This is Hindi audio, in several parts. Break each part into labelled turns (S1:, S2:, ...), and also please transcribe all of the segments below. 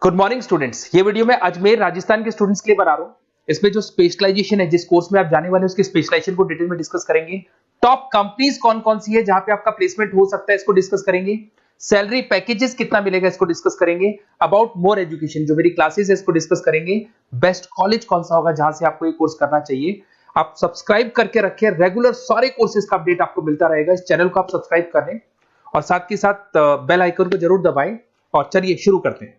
S1: Good morning students. ये वीडियो मैं अजमेर राजस्थान के स्टूडेंट्स के लिए बना रहा हूँ। इसमें जो स्पेशलाइजेशन है, जिस कोर्स में आप जाने वाले हैं, उसके स्पेशलाइजेशन को डिटेल में डिस्कस करेंगे। टॉप कंपनीज कौन कौन सी है जहां पे आपका प्लेसमेंट हो सकता है, इसको डिस्कस करेंगे। सैलरी पैकेजेस कितना मिलेगा, इसको डिस्कस करेंगे। अबाउट मोर एजुकेशन, जो मेरी क्लासेस है, इसको डिस्कस करेंगे। बेस्ट कॉलेज कौन सा होगा जहां से आपको ये कोर्स करना चाहिए। आप सब्सक्राइब करके रखें, रेगुलर सारे कोर्सेज का अपडेट आपको मिलता रहेगा। इस चैनल को आप सब्सक्राइब कर लें और साथ के साथ बेल आइकन को जरूर दबाएं। और चलिए शुरू करते हैं।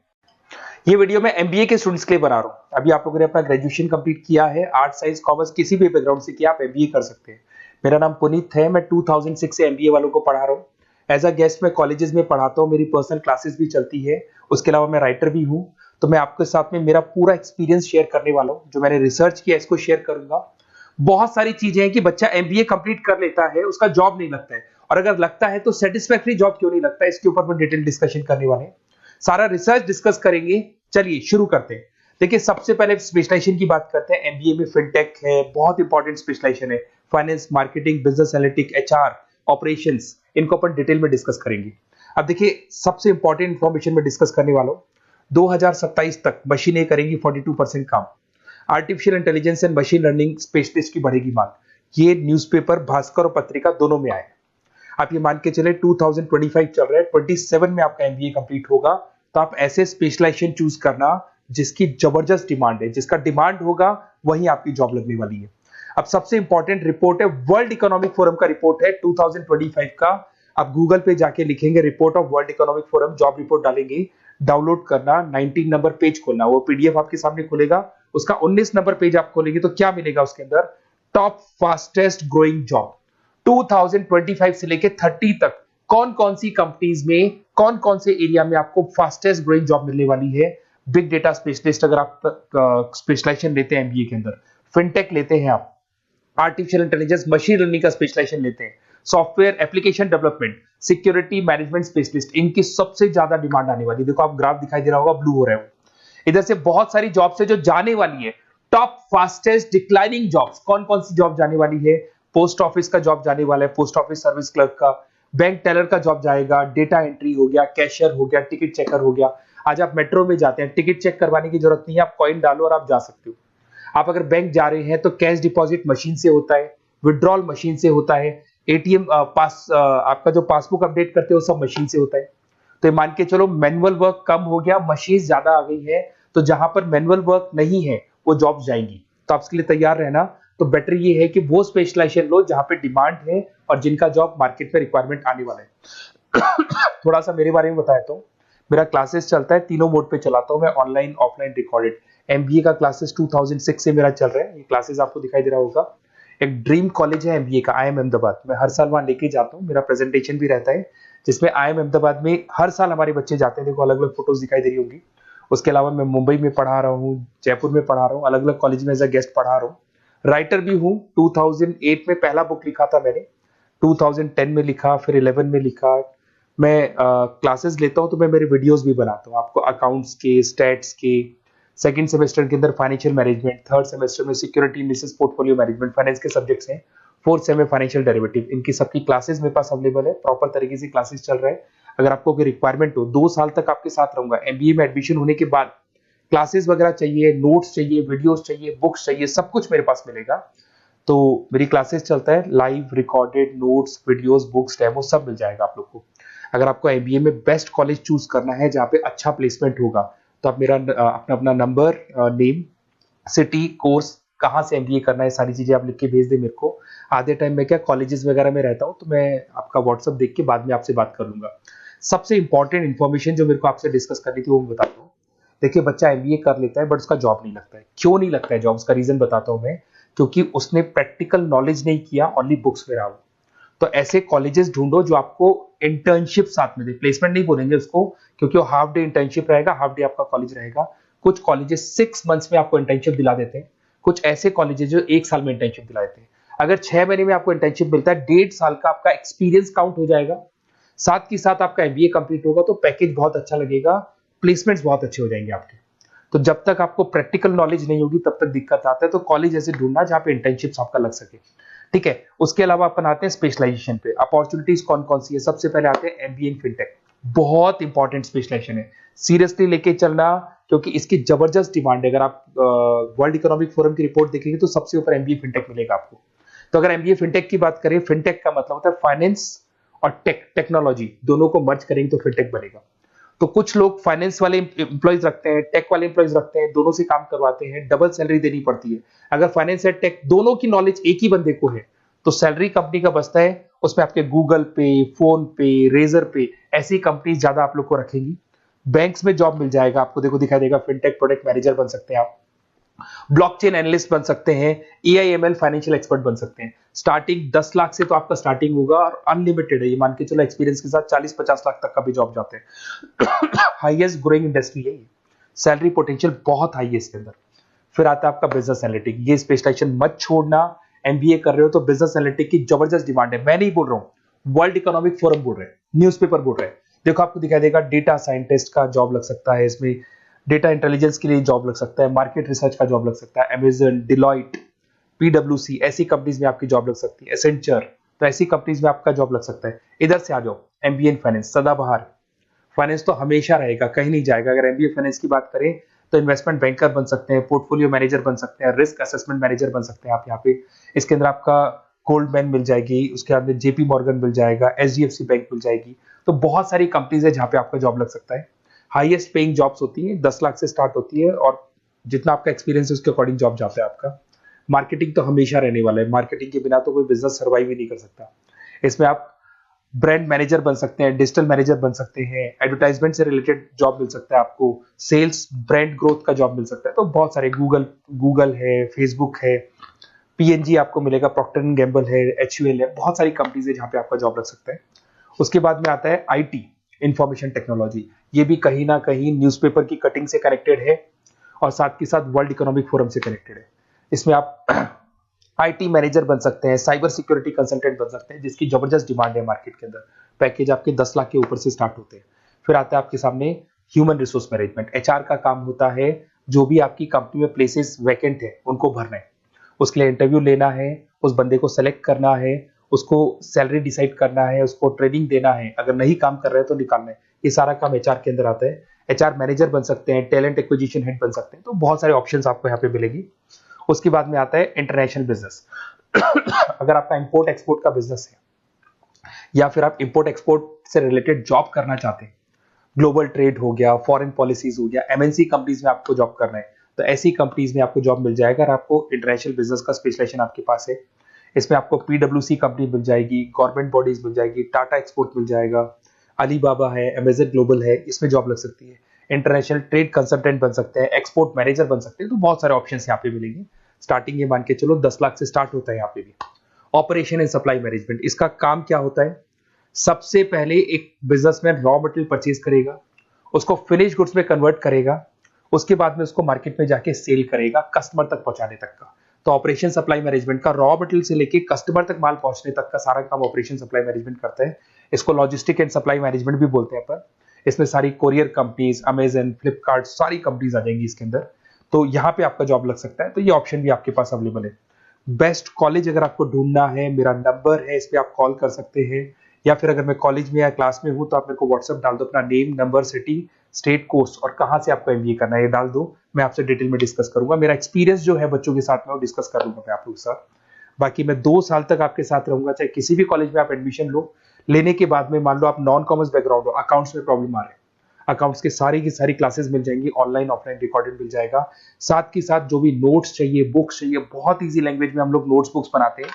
S1: ये वीडियो मैं एमबीए के स्टूडेंट्स के लिए बना रहा हूं। अभी आप लोगों ने अपना ग्रेजुएशन कंप्लीट किया है, आर्ट साइंस कॉमर्स किसी भी बैकग्राउंड से किया, आप एमबीए कर सकते हैं। मेरा नाम पुनीत है, मैं 2006 से एमबीए वालों को पढ़ा रहा हूं। एज अ गेस्ट मैं कॉलेजेस में पढ़ाता हूं, मेरी पर्सनल क्लासेस भी चलती है। उसके अलावा मैं राइटर भी हूं। तो मैं आपके साथ में मेरा पूरा एक्सपीरियंस शेयर करने वाला हूं। जो मैंने रिसर्च किया इसको शेयर करूंगा। बहुत सारी चीजें हैं कि बच्चा एमबीए कंप्लीट कर लेता है, उसका जॉब नहीं लगता है, और अगर लगता है तो सेटिस्फैक्टरी जॉब क्यों नहीं लगता है, इसके ऊपर मैं डिटेल डिस्कशन करने वाले हैं। सारा रिसर्च डिस्कस करेंगे। चलिए शुरू करते हैं। देखिए, सबसे पहले स्पेशलाइजेशन की बात करते हैं। एमबीए में फिनटेक है, बहुत इंपॉर्टेंट स्पेशलाइजेशन है। Finance, marketing, business analytic, HR, operations, इनको अपन डिटेल में डिस्कस करेंगे। अब देखिए, सबसे इंपॉर्टेंट इंफॉर्मेशन में डिस्कस करने वाला हूं। 2027 तक मशीनें करेंगी 42% काम। Artificial intelligence and machine learning specialist की बढ़ेगी मांग। ये न्यूज़पेपर, भास्कर और पत्रिका दोनों में आए। आप ये मान के चले 2025 चल रहा है, 27 में आपका एमबीए कंप्लीट होगा। तो आप ऐसे स्पेशलाइजेशन चूज करना जिसकी जबरदस्त डिमांड है, जिसका डिमांड होगा वही आपकी जॉब लगने वाली है। अब सबसे इंपॉर्टेंट रिपोर्ट है, वर्ल्ड इकोनॉमिक फोरम का रिपोर्ट है 2025 का। आप गूगल पे जाके लिखेंगे report of world economic forum, job report डालेंगे, डाउनलोड करना, 19 नंबर पेज खोलना, वो पीडीएफ आपके सामने खुलेगा। उसका 19 नंबर पेज आप खोलेंगे तो क्या मिलेगा उसके अंदर, टॉप फास्टेस्ट ग्रोइंग जॉब 2025 से लेके 30 तक कौन कौन सी कंपनीज में, कौन कौन से एरिया में आपको फास्टेस्ट ग्रोइंग जॉब मिलने वाली है। बिग डेटा स्पेशलिस्ट अगर आप स्पेशलाइजेशन लेते हैं एमबीए के अंदर, फिनटेक लेते हैं आप, आर्टिफिशियल इंटेलिजेंस मशीन लर्निंग का स्पेशलाइजेशन लेते हैं, software application development, security management specialist, इनकी सबसे ज्यादा डिमांड आने वाली है। देखो, आप ग्राफ दिखाई दे रहा होगा, ब्लू हो रहा है। इधर से बहुत सारी जॉब्स है जो जाने वाली है। टॉप फास्टेस्ट डिक्लाइनिंग जॉब्स, कौन कौन सी जॉब जाने वाली है। पोस्ट ऑफिस का जॉब जाने वाला है, पोस्ट ऑफिस सर्विस क्लर्क का। बैंक टेलर का जॉब जाएगा, डेटा एंट्री हो गया, कैशियर हो गया, टिकट चेकर हो गया। आज आप मेट्रो में जाते हैं, टिकट चेक करवाने की जरूरत नहीं है, आप कॉइन डालो और आप जा सकते हो। आप अगर बैंक जा रहे हैं तो कैश डिपॉजिट मशीन से होता है, विड्रॉल मशीन से होता है, एटीएम आपका जो पासबुक अपडेट करते हो सब मशीन से होता है। तो मान के चलो मैनुअल वर्क कम हो गया, मशीन ज्यादा आ गई है। तो जहां पर मैनुअल वर्क नहीं है वो जॉब जाएंगी। तो आप इसके लिए तैयार रहना। तो बेटर ये है कि वो स्पेशलाइजेशन लो जहां पे डिमांड है और जिनका जॉब मार्केट में रिक्वायरमेंट आने वाला है। थोड़ा सा मेरे बारे में बताया तो मेरा क्लासेस चलता है, तीनों मोड पे चलाता हूं मैं, ऑनलाइन, ऑफलाइन, रिकॉर्डेड। एमबीए का क्लासेस 2006 से मेरा चल रहा है। ये क्लासेस आपको दिखाई दे रहा होगा। एक ड्रीम कॉलेज है एमबीए का, आईएम अहमदाबाद। मैं हर साल वहां लेके जाता हूँ, मेरा प्रेजेंटेशन भी रहता है जिसमें आईएम अहमदाबाद में हर साल हमारे बच्चे जाते हैं। देखो, अलग अलग फोटोज दिखाई दे रही होंगी। उसके अलावा मैं मुंबई में पढ़ा रहा हूँ, जयपुर में पढ़ा रहा हूँ, अलग अलग कॉलेज में एज अ गेस्ट पढ़ा रहा हूँ। राइटर भी हूँ। 2008 में पहला बुक लिखा था मैंने, 2010 में लिखा, फिर 11 में लिखा। मैं क्लासेस लेता हूँ तो मैं मेरे वीडियोस भी बनाता हूँ आपको, अकाउंट्स के, स्टैट्स के। सेकंड सेमेस्टर के अंदर फाइनेंशियल मैनेजमेंट, थर्ड सेमेस्टर में security analysis, portfolio management, finance के सब्जेक्ट्स हैं। फोर्थ सेम में फाइनेंशियल डेरिवेटिव। इनकी सबकी क्लासेस मेरे पास अवेलेबल है, प्रॉपर तरीके से क्लासेस चल रहा है। अगर आपको कोई रिक्वायरमेंट हो, 2 साल तक आपके साथ रहूंगा। एमबीए में एडमिशन होने के बाद क्लासेस वगैरह चाहिए, नोट्स चाहिए, वीडियोस चाहिए, बुक्स चाहिए, सब कुछ मेरे पास मिलेगा। तो मेरी क्लासेस चलता है, live, recorded, notes, videos, books, demo सब मिल जाएगा आप लोग को। अगर आपको एमबीए में बेस्ट कॉलेज चूज करना है जहाँ पे अच्छा प्लेसमेंट होगा, तो आप मेरा अपना अपना नंबर, नेम, सिटी, कोर्स, कहाँ से एमबीए करना है, सारी चीजें आप लिख के भेज दे मेरे को। आधे टाइम में क्या कॉलेजेस वगैरह में रहता हूँ, तो मैं आपका व्हाट्सअप देख के बाद में आपसे बात कर लूंगा। सबसे इंपॉर्टेंट इन्फॉर्मेशन जो मेरे को आपसे डिस्कस करनी थी वो मैं बताता हूँ। देखिए, बच्चा एमबीए कर लेता है बट उसका जॉब नहीं लगता है। क्यों नहीं लगता है जॉब, उसका रीजन बताता हूँ मैं। क्योंकि उसने प्रैक्टिकल नॉलेज नहीं किया, ओनली बुक्स में रहा। तो ऐसे कॉलेजेस ढूंढो जो आपको इंटर्नशिप साथ में दे। प्लेसमेंट नहीं बोलेंगे उसको, क्योंकि वो हाफ डे इंटर्नशिप रहेगा, हाफ डे आपका कॉलेज रहेगा। कुछ कॉलेजेस 6 मंथ्स में आपको इंटर्नशिप दिला देते हैं, कुछ ऐसे कॉलेजेस जो 1 साल में इंटर्नशिप दिला देते हैं। अगर 6 महीने में आपको इंटर्नशिप मिलता है, 1.5 साल का आपका एक्सपीरियंस काउंट हो जाएगा। साथ ही साथ आपका एमबीए कंप्लीट होगा तो पैकेज बहुत अच्छा लगेगा, प्लेसमेंट्स बहुत अच्छे हो जाएंगे आपके। तो जब तक आपको प्रैक्टिकल नॉलेज नहीं होगी तब तक दिक्कत आता है। तो कॉलेज ऐसे ढूंढना जहां पे इंटर्नशिप्स आपका लग सके, ठीक है। उसके अलावा अपन आते हैं स्पेशलाइजेशन पे। अपॉर्चुनिटीज कौन कौन सी है, सबसे पहले आते हैं एमबीए इन फिनटेक। बहुत इंपॉर्टेंट स्पेशलाइजेशन है, सीरियसली लेके चलना। क्योंकि इसकी जबरदस्त डिमांड है। अगर आप वर्ल्ड इकोनॉमिक फोरम की रिपोर्ट देखेंगे तो सबसे ऊपर एमबीए फिनटेक मिलेगा आपको। तो अगर एमबीए फिनटेक की बात करें, फिनटेक का मतलब होता है फाइनेंस और टेक्नोलॉजी दोनों को मर्ज करेंगे तो फिनटेक बनेगा। तो कुछ लोग फाइनेंस वाले एम्प्लॉयज रखते हैं, टेक वाले एम्प्लॉयज रखते हैं, दोनों से काम करवाते हैं, डबल सैलरी देनी पड़ती है। अगर फाइनेंस और टेक दोनों की नॉलेज एक ही बंदे को है तो सैलरी कंपनी का बचता है, उसमें आपके गूगल पे, फोन पे, रेजर पे ऐसी कंपनी ज्यादा आप लोग को रखेंगी। बैंक्स में जॉब मिल जाएगा आपको, देखो दिखाई देगा, फिनटेक प्रोडक्ट मैनेजर बन सकते हैं आप, ब्लॉकचेन एनालिस्ट बन सकते हैं, एआईएमएल फाइनेंशियल एक्सपर्ट बन सकते हैं। स्टार्टिंग 10 लाख से तो आपका स्टार्टिंग होगा और अनलिमिटेड है, ये मान के चलो एक्सपीरियंस के साथ 40-50 लाख तक का भी जॉब जाते हैं। हाईएस्ट ग्रोइंग इंडस्ट्री है ये, सैलरी पोटेंशियल बहुत हाई है इसके अंदर। फिर आता है आपका बिजनेस एनालिटिक, ये स्पेशलाइजेशन मत छोड़ना। एमबीए कर रहे हो तो बिजनेस एनालिटिक की जबरदस्त डिमांड है। मैं नहीं बोल रहा हूं, वर्ल्ड इकोनॉमिक फोरम बोल रहे हैं, न्यूज़पेपर बोल रहे हैं। देखो आपको दिखाई देगा, डेटा साइंटिस्ट का जॉब लग सकता है इसमें, डेटा इंटेलिजेंस के लिए जॉब लग सकता है, मार्केट रिसर्च का जॉब लग सकता है, अमेजन, डिलॉइट, पीडब्ल्यूसी ऐसी कंपनीज में आपकी जॉब लग सकती है, एसेंचर, तो ऐसी कंपनीज में आपका जॉब लग सकता है। इधर से आ जाओ, एमबीए इन फाइनेंस सदाबहार, फाइनेंस तो हमेशा रहेगा, कहीं नहीं जाएगा। अगर एमबीए फाइनेंस की बात करें तो इन्वेस्टमेंट बैंकर बन सकते हैं, पोर्टफोलियो मैनेजर बन सकते हैं, रिस्क असेसमेंट मैनेजर बन सकते हैं आप यहाँ पे। इसके अंदर आपका गोल्डमैन मिल जाएगी, उसके बाद में जेपी मॉर्गन मिल जाएगा, एचडीएफसी बैंक मिल जाएगी। तो बहुत सारी कंपनीज है जहाँ पे आपका जॉब लग सकता है। हाईएस्ट पेइंग जॉब्स होती है, 10 लाख से स्टार्ट होती है और जितना आपका एक्सपीरियंस है उसके अकॉर्डिंग जॉब जाता है आपका। मार्केटिंग तो हमेशा रहने वाला है, मार्केटिंग के बिना तो कोई बिजनेस सर्वाइव ही नहीं कर सकता। इसमें आप ब्रांड मैनेजर बन सकते हैं, डिजिटल मैनेजर बन सकते हैं, एडवर्टाइजमेंट से रिलेटेड जॉब मिल सकता है आपको, सेल्स ब्रांड ग्रोथ का जॉब मिल सकता है। तो बहुत सारे गूगल है, फेसबुक है, पीएनजी आपको मिलेगा, प्रॉक्टर एंड गैम्बल है, एचयूएल है, बहुत सारी कंपनीज है जहाँ पे आपका जॉब लग सकता है। उसके बाद में आता है आईटी, इंफॉर्मेशन टेक्नोलॉजी। ये भी कहीं ना कहीं न्यूज़पेपर की कटिंग से कनेक्टेड है और साथ के साथ वर्ल्ड इकोनॉमिक फोरम से कनेक्टेड है। इसमें आप आईटी मैनेजर बन सकते हैं, साइबर सिक्योरिटी कंसल्टेंट बन सकते हैं, जिसकी जबरदस्त डिमांड है मार्केट के अंदर। पैकेज आपके 10 लाख के ऊपर से स्टार्ट होते हैं। फिर आता है आपके सामने ह्यूमन रिसोर्स मैनेजमेंट, एचआर का काम होता है, जो भी आपकी कंपनी में प्लेसेस वैकेंट है उनको भरना है, उसके लिए इंटरव्यू लेना है, उस बंदे को सेलेक्ट करना है, उसको सैलरी डिसाइड करना है, उसको ट्रेनिंग देना है, अगर नहीं काम कर रहे हैं तो निकालना है। ये सारा काम एचआर के अंदर आता है। एचआर मैनेजर बन सकते हैं, टैलेंट एक्विजिशन हेड बन सकते हैं। तो बहुत सारे ऑप्शंस आपको यहाँ पे मिलेगी। उसके बाद में आता है इंटरनेशनल बिजनेस। अगर आपका इंपोर्ट एक्सपोर्ट का बिजनेस है या फिर आप इंपोर्ट एक्सपोर्ट से रिलेटेड जॉब करना चाहते हैं, ग्लोबल ट्रेड हो गया, फॉरेन पॉलिसीज हो गया, एमएनसी कंपनीज में आपको जॉब करना है, तो ऐसी कंपनीज में आपको जॉब मिल जाएगा। अगर आपको इंटरनेशनल बिजनेस का स्पेशलाइजेशन आपके पास है, इसमें आपको पीडब्ल्यूसी कंपनी मिल जाएगी, गवर्नमेंट बॉडीज मिल जाएगी, टाटा एक्सपोर्ट मिल जाएगा, अलीबाबा है, अमेजन ग्लोबल है, इसमें जॉब लग सकती है। इंटरनेशनल ट्रेड कंसल्टेंट बन सकते हैं, एक्सपोर्ट मैनेजर बन सकते हैं। तो बहुत सारे ऑप्शन यहाँ पे मिलेंगे। स्टार्टिंग ये मान के चलो 10 लाख से स्टार्ट होता है यहाँ पे भी। ऑपरेशन एंड सप्लाई मैनेजमेंट, इसका काम क्या होता है? सबसे पहले एक बिजनेसमैन रॉ मटेरियल परचेज करेगा, उसको फिनिश गुड्स में कन्वर्ट करेगा, उसके बाद में उसको मार्केट में जाके सेल करेगा कस्टमर तक पहुंचाने तक का। तो ऑपरेशन सप्लाई मैनेजमेंट का रॉ मटेरियल से लेके कस्टमर तक माल पहुंचने तक का सारा काम ऑपरेशन सप्लाई मैनेजमेंट करता है। इसको लॉजिस्टिक एंड सप्लाई मैनेजमेंट भी बोलते हैं अपन। इसमें सारी कोरियर कंपनीज, अमेजन, फ्लिपकार्ट, सारी कंपनीज आ जाएंगी इसके अंदर। तो यहाँ पे आपका जॉब लग सकता है। तो ये ऑप्शन भी आपके पास अवेलेबल है। बेस्ट कॉलेज अगर आपको ढूंढना है, मेरा नंबर है, इस पे आप कॉल कर सकते हैं, या फिर अगर मैं कॉलेज में या क्लास में हूं तो आप मेरे को व्हाट्सएप डाल दो, अपना name, number, city, state, course और कहां से आपको एमबीए करना है ये डाल दो। मैं आपसे डिटेल में डिस्कस करूंगा। मेरा एक्सपीरियंस जो है बच्चों के साथ में वो डिस्कस कर लूंगा मैं आप लोगों के साथ। बाकी मैं 2 साल तक आपके साथ रहूंगा, चाहे किसी भी कॉलेज में आप एडमिशन लो। लेने के बाद में मान लो आप नॉन कॉमर्स बैकग्राउंड हो, अकाउंट्स में प्रॉब्लम आ रहा है, अकाउंट्स की सारी क्लासेस मिल जाएंगी, ऑनलाइन ऑफलाइन रिकॉर्डेड मिल जाएगा। साथ के साथ जो भी नोट्स चाहिए, बुक्स चाहिए, बहुत ईजी लैंग्वेज में हम लोग नोट्स बुक्स बनाते हैं।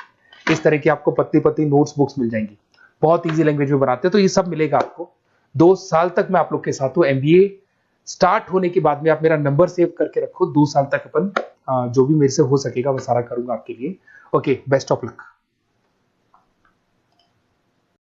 S1: इस तरह की आपको पत्ती पत्ती नोट्स बुक्स मिल जाएंगी, बहुत ईजी लैंग्वेज में बनाते हैं। तो ये सब मिलेगा आपको। 2 साल तक मैं आप लोग के साथ हूँ। एमबीए स्टार्ट होने के बाद में आप मेरा नंबर सेव करके रखो। 2 साल तक अपन जो भी मेरे से हो सकेगा वो सारा करूंगा आपके लिए। Okay, best of luck.